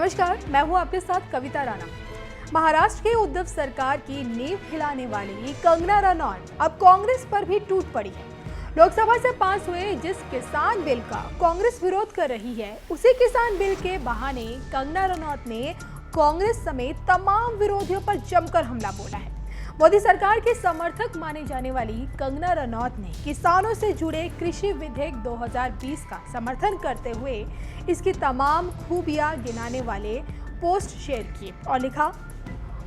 नमस्कार, मैं हूं आपके साथ कविता राणा। महाराष्ट्र के उद्धव सरकार की नींव हिलाने वाली कंगना रनौत अब कांग्रेस पर भी टूट पड़ी है। लोकसभा से पास हुए जिस किसान बिल का कांग्रेस विरोध कर रही है, उसी किसान बिल के बहाने कंगना रनौत ने कांग्रेस समेत तमाम विरोधियों पर जमकर हमला बोला है। मोदी सरकार के समर्थक माने जाने वाली कंगना रनौत ने किसानों से जुड़े कृषि विधेयक 2020 का समर्थन करते हुए इसकी तमाम खूबियां गिनाने वाले पोस्ट शेयर किए और लिखा,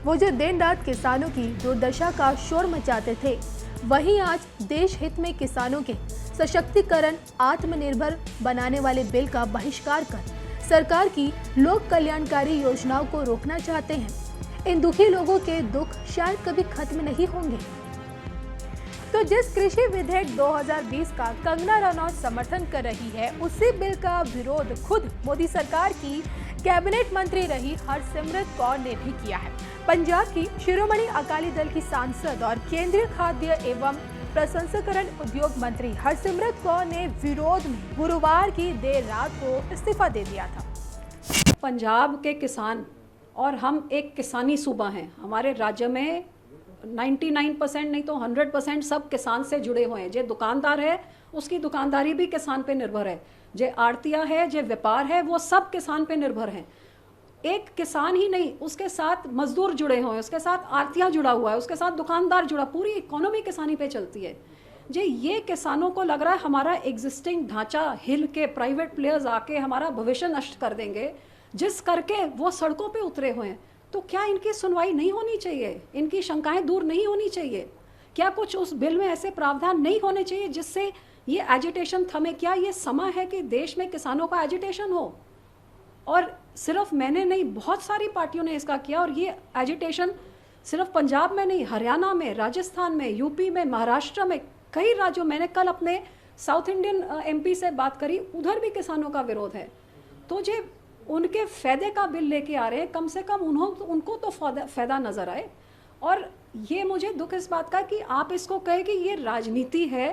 वो जो दिन रात किसानों की दुर्दशा का शोर मचाते थे, वहीं आज देश हित में किसानों के सशक्तिकरण, आत्मनिर्भर बनाने वाले बिल का बहिष्कार कर सरकार की लोक कल्याणकारी योजनाओं को रोकना चाहते हैं। इन दुखी लोगों के दुख शायद कभी खत्म नहीं होंगे। तो जिस कृषि विधेयक 2020 का कंगना रनौत समर्थन कर रही है, उसी बिल का विरोध खुद मोदी सरकार की कैबिनेट मंत्री रही हरसिमरत कौर ने भी किया है। पंजाब की शिरोमणि अकाली दल की सांसद और केंद्रीय खाद्य एवं प्रसंस्करण उद्योग मंत्री हरसिमरत कौर ने विरोध में गुरुवार की देर रात को इस्तीफा दे दिया था। पंजाब के किसान और हम एक किसानी सूबा हैं। हमारे राज्य में 99% नहीं तो 100% सब किसान से जुड़े हुए हैं। जो दुकानदार है उसकी दुकानदारी भी किसान पे निर्भर है, जो आड़तिया है, जो व्यापार है, वो सब किसान पे निर्भर हैं। एक किसान ही नहीं, उसके साथ मजदूर जुड़े हुए हैं, उसके साथ आड़तिया जुड़ा हुआ है, उसके साथ दुकानदार जुड़ा, पूरी इकोनॉमी किसानी पे चलती है। जो ये किसानों को लग रहा है हमारा एग्जिस्टिंग ढांचा हिल के प्राइवेट प्लेयर्स आके हमारा भविष्य नष्ट कर देंगे, जिस करके वो सड़कों पे उतरे हुए हैं। तो क्या इनकी सुनवाई नहीं होनी चाहिए? इनकी शंकाएं दूर नहीं होनी चाहिए? क्या कुछ उस बिल में ऐसे प्रावधान नहीं होने चाहिए जिससे ये एजिटेशन थमे? क्या ये समय है कि देश में किसानों का एजिटेशन हो? और सिर्फ मैंने नहीं, बहुत सारी पार्टियों ने इसका किया। और ये एजिटेशन सिर्फ पंजाब में नहीं, हरियाणा में, राजस्थान में, यूपी में, महाराष्ट्र में, कई राज्यों। मैंने कल अपने साउथ इंडियन एमपी से बात करी, उधर भी किसानों का विरोध है। तो जो उनके फायदे का बिल लेके आ रहे हैं, कम से कम उनको तो फायदा नजर आए। और ये मुझे दुख इस बात का कि आप इसको कहे कि ये राजनीति है।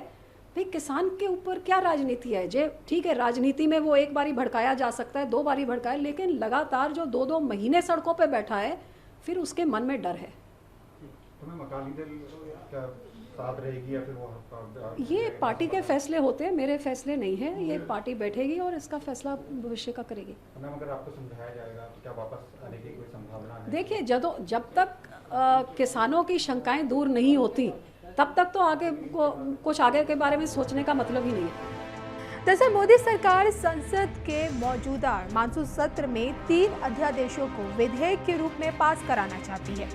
भाई, किसान के ऊपर क्या राजनीति है? जे ठीक है, राजनीति में वो एक बारी भड़काया जा सकता है, 2 बारी भड़काए, लेकिन लगातार जो 2-2 महीने सड़कों पे बैठा है, फिर उसके मन में डर है। अकाली दल क्या साथ रहेगी या फिर वो ये पार्टी के फैसले होते हैं, मेरे फैसले नहीं है। ये पार्टी बैठेगी और इसका फैसला भविष्य का करेगी। अगर आपको समझाया जाएगा तो क्या वापस आने की कोई संभावना है? देखिए, जब तक किसानों की शंकाएं दूर नहीं होती, तब तक तो कुछ आगे के बारे में सोचने का मतलब ही नहीं है। दरअसल मोदी सरकार संसद के मौजूदा मानसून सत्र में 3 अध्यादेशों को विधेयक के रूप में पास कराना चाहती है।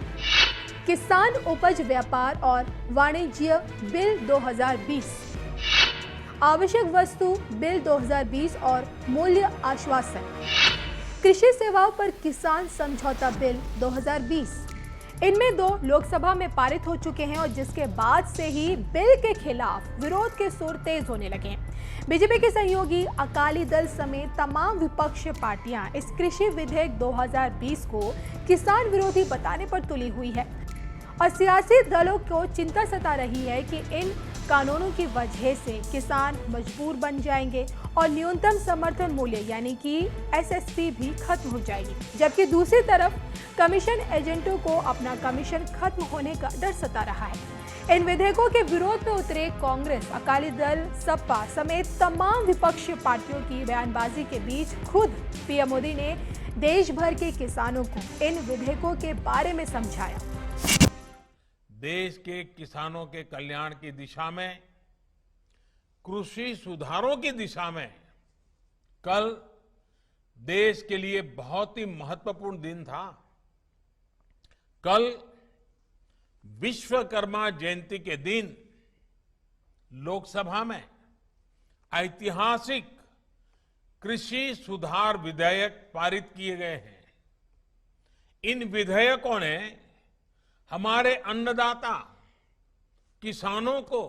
किसान उपज व्यापार और वाणिज्य बिल 2020, आवश्यक वस्तु बिल 2020 और मूल्य आश्वासन, कृषि सेवाओं पर किसान समझौता बिल 2020। इनमें 2 लोकसभा में पारित हो चुके हैं और जिसके बाद से ही बिल के खिलाफ विरोध के सुर तेज होने लगे हैं। बीजेपी के सहयोगी अकाली दल समेत तमाम विपक्षी पार्टियां इस कृषि विधेयक 2020 को किसान विरोधी बताने पर तुली हुई है और सियासी दलों को चिंता सता रही है कि इन कानूनों की वजह से किसान मजबूर बन जाएंगे और न्यूनतम समर्थन मूल्य यानी कि एसएसपी भी खत्म हो जाएगी। जबकि दूसरी तरफ कमीशन एजेंटों को अपना कमीशन खत्म होने का डर सता रहा है। इन विधेयकों के विरोध में उतरे कांग्रेस, अकाली दल, सपा समेत तमाम विपक्षी पार्टियों की बयानबाजी के बीच खुद पीएम मोदी ने देश भर के किसानों को इन विधेयकों के बारे में समझाया। देश के किसानों के कल्याण की दिशा में, कृषि सुधारों की दिशा में कल देश के लिए बहुत ही महत्वपूर्ण दिन था। कल विश्वकर्मा जयंती के दिन लोकसभा में ऐतिहासिक कृषि सुधार विधेयक पारित किए गए हैं। इन विधेयकों ने हमारे अन्नदाता किसानों को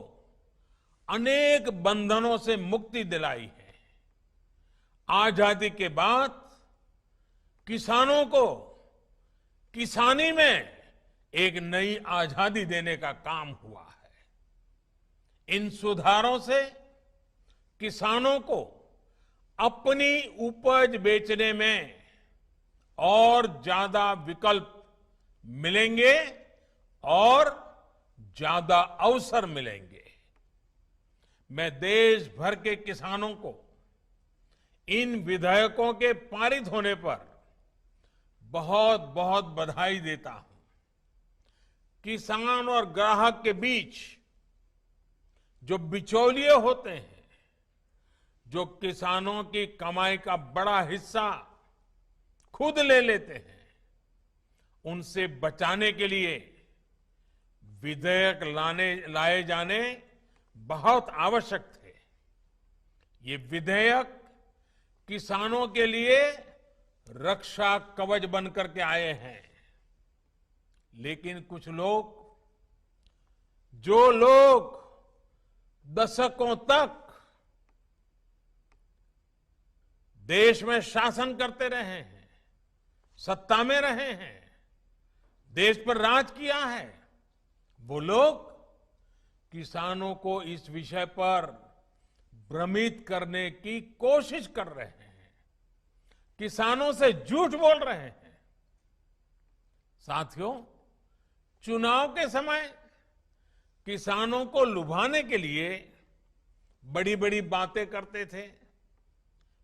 अनेक बंधनों से मुक्ति दिलाई है। आजादी के बाद किसानों को किसानी में एक नई आजादी देने का काम हुआ है। इन सुधारों से किसानों को अपनी उपज बेचने में और ज्यादा विकल्प मिलेंगे और ज्यादा अवसर मिलेंगे। मैं देश भर के किसानों को इन विधेयकों के पारित होने पर बहुत बहुत बधाई देता हूं। किसान और ग्राहक के बीच जो बिचौलिए होते हैं, जो किसानों की कमाई का बड़ा हिस्सा खुद ले लेते हैं, उनसे बचाने के लिए विधेयक लाए जाने बहुत आवश्यक थे। ये विधेयक किसानों के लिए रक्षा कवच बनकर के आए हैं। लेकिन कुछ लोग, जो लोग दशकों तक देश में शासन करते रहे हैं, सत्ता में रहे हैं, देश पर राज किया है, वो लोग किसानों को इस विषय पर भ्रमित करने की कोशिश कर रहे हैं, किसानों से झूठ बोल रहे हैं। साथियों, चुनाव के समय किसानों को लुभाने के लिए बड़ी बड़ी बातें करते थे,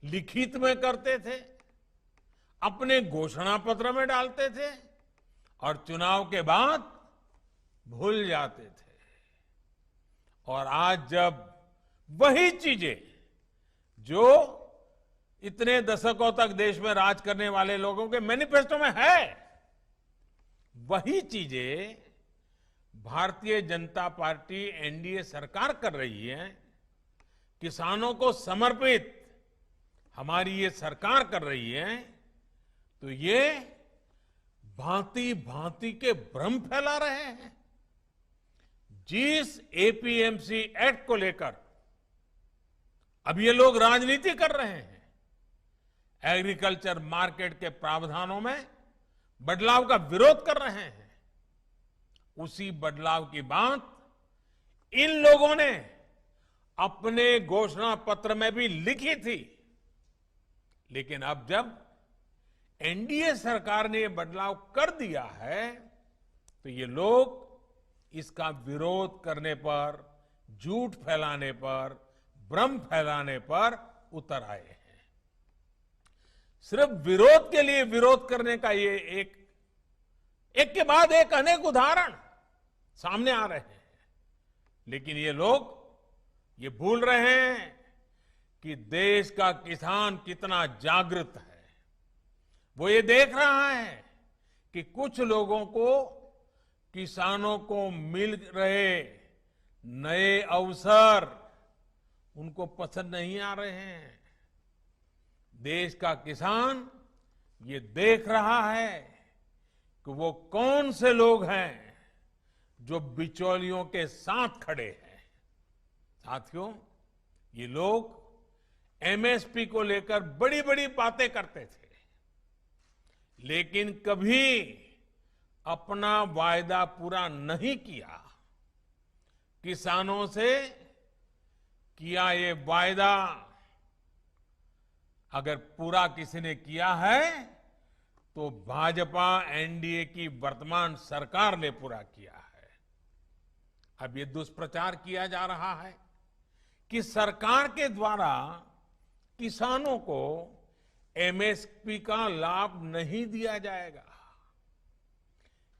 लिखित में करते थे, अपने घोषणा पत्र में डालते थे और चुनाव के बाद भूल जाते थे। और आज जब वही चीजें जो इतने दशकों तक देश में राज करने वाले लोगों के मैनिफेस्टो में है, वही चीजें भारतीय जनता पार्टी एनडीए सरकार कर रही है, किसानों को समर्पित हमारी ये सरकार कर रही है, तो ये भांति भांति के भ्रम फैला रहे हैं। जिस एपीएमसी एक्ट को लेकर अब ये लोग राजनीति कर रहे हैं, एग्रीकल्चर मार्केट के प्रावधानों में बदलाव का विरोध कर रहे हैं, उसी बदलाव की बात इन लोगों ने अपने घोषणा पत्र में भी लिखी थी। लेकिन अब जब एनडीए सरकार ने ये बदलाव कर दिया है, तो ये लोग इसका विरोध करने पर, झूठ फैलाने पर, भ्रम फैलाने पर उतर आए हैं। सिर्फ विरोध के लिए विरोध करने का ये एक के बाद एक अनेक उदाहरण सामने आ रहे हैं। लेकिन ये लोग ये भूल रहे हैं कि देश का किसान कितना जागृत है। वो ये देख रहा है कि कुछ लोगों को, किसानों को मिल रहे नए अवसर उनको पसंद नहीं आ रहे हैं। देश का किसान ये देख रहा है कि वो कौन से लोग हैं जो बिचौलियों के साथ खड़े हैं। साथियों, ये लोग एमएसपी को लेकर बड़ी बड़ी बातें करते थे, लेकिन कभी अपना वायदा पूरा नहीं किया। किसानों से किया ये वायदा अगर पूरा किसी ने किया है तो भाजपा एनडीए की वर्तमान सरकार ने पूरा किया है। अब ये दुष्प्रचार किया जा रहा है कि सरकार के द्वारा किसानों को एमएसपी का लाभ नहीं दिया जाएगा।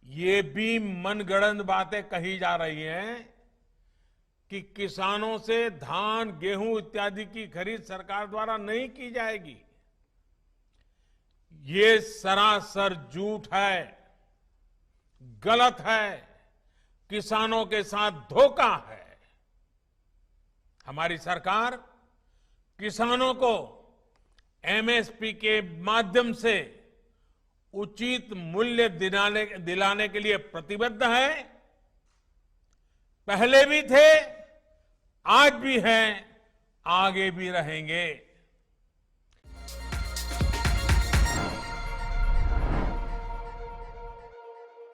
ये भी मनगढ़ंत बातें कही जा रही हैं कि किसानों से धान, गेहूं इत्यादि की खरीद सरकार द्वारा नहीं की जाएगी। ये सरासर झूठ है, गलत है, किसानों के साथ धोखा है। हमारी सरकार किसानों को एमएसपी के माध्यम से उचित मूल्य दिलाने के लिए प्रतिबद्ध है। पहले भी थे, आज भी हैं, आगे भी रहेंगे।